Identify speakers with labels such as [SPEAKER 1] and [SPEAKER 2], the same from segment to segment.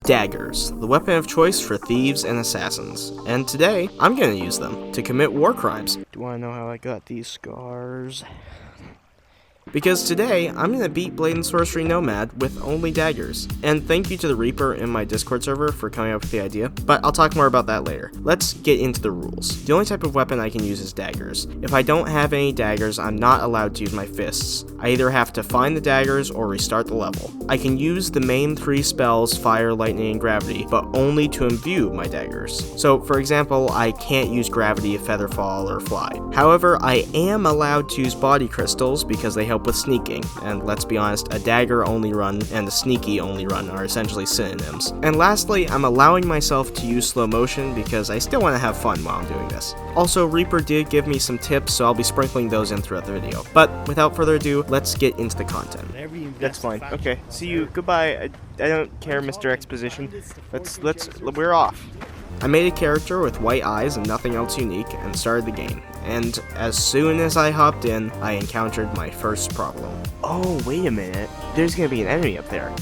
[SPEAKER 1] Daggers, the weapon of choice for thieves and assassins. And today, I'm gonna use them to commit war crimes. Do you wanna know how I got these scars? Because today, I'm going to beat Blade and Sorcery Nomad with only daggers. And thank you to the Reaper in my Discord server for coming up with the idea, but I'll talk more about that later. Let's get into the rules. The only type of weapon I can use is daggers. If I don't have any daggers, I'm not allowed to use my fists. I either have to find the daggers or restart the level. I can use the main 3 spells, Fire, Lightning, and Gravity, but only to imbue my daggers. So, for example, I can't use Gravity, Featherfall, or Fly. However, I am allowed to use Body Crystals because they help with sneaking, and let's be honest, a dagger only run and a sneaky only run are essentially synonyms. And lastly, I'm allowing myself to use slow motion because I still want to have fun while I'm doing this. Also, Reaper did give me some tips, so I'll be sprinkling those in throughout the video. But without further ado, let's get into the content. That's fine. Okay, see you. Goodbye. I don't care, Mr. Exposition. We're off. I made a character with white eyes and nothing else unique, and started the game. And as soon as I hopped in, I encountered my first problem. Oh, wait a minute. There's gonna be an enemy up there.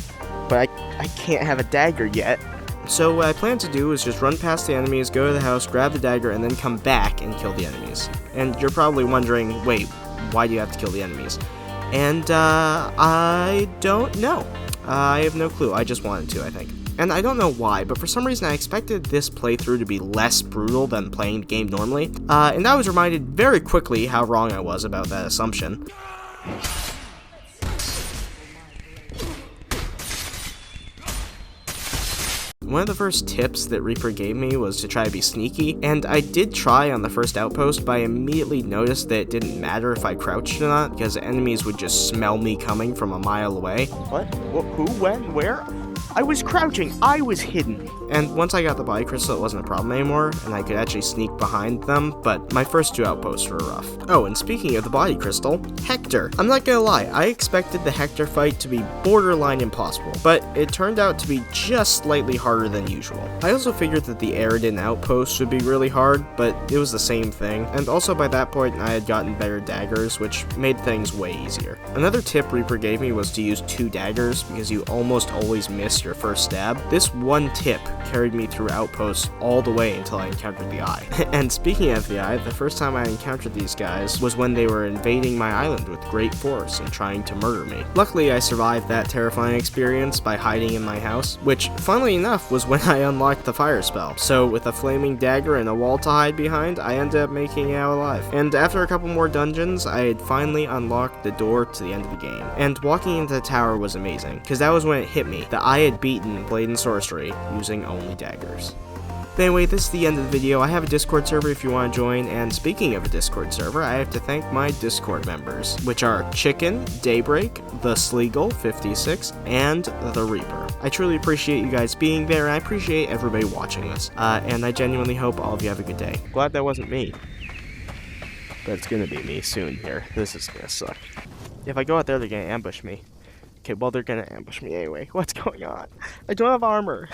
[SPEAKER 1] But I can't have a dagger yet. So what I plan to do is just run past the enemies, go to the house, grab the dagger, and then come back and kill the enemies. And you're probably wondering, wait, why do you have to kill the enemies? And, I don't know. I have no clue. I just wanted to, I think. And I don't know why, but for some reason I expected this playthrough to be less brutal than playing the game normally, and I was reminded very quickly how wrong I was about that assumption. One of the first tips that Reaper gave me was to try to be sneaky, and I did try on the first outpost, but I immediately noticed that it didn't matter if I crouched or not, because enemies would just smell me coming from a mile away. What? Who? When? Where? I was crouching! I was hidden! And once I got the body crystal, it wasn't a problem anymore, and I could actually sneak behind them, but my first 2 outposts were rough. Oh, and speaking of the body crystal, Hector. I'm not gonna lie, I expected the Hector fight to be borderline impossible, but it turned out to be just slightly harder than usual. I also figured that the Aridin outpost would be really hard, but it was the same thing, and also by that point I had gotten better daggers, which made things way easier. Another tip Reaper gave me was to use 2 daggers, because you almost always miss your first stab. This one tip carried me through outposts all the way until I encountered the Eye. And speaking of the Eye, the first time I encountered these guys was when they were invading my island with great force and trying to murder me. Luckily, I survived that terrifying experience by hiding in my house, which, funnily enough, was when I unlocked the fire spell. So with a flaming dagger and a wall to hide behind, I ended up making it out alive. And after a couple more dungeons, I had finally unlocked the door to the end of the game. And walking into the tower was amazing, because that was when it hit me that I had beaten Blade and Sorcery using only daggers. But anyway, this is the end of the video. I have a Discord server if you want to join, and speaking of a Discord server, I have to thank my Discord members, which are Chicken, Daybreak, The Sleagle, 56, and The Reaper. I truly appreciate you guys being there, and I appreciate everybody watching this, and I genuinely hope all of you have a good day. Glad that wasn't me. But it's gonna be me soon here. This is gonna suck. If I go out there, they're gonna ambush me. Okay, well, they're gonna ambush me anyway. What's going on? I don't have armor.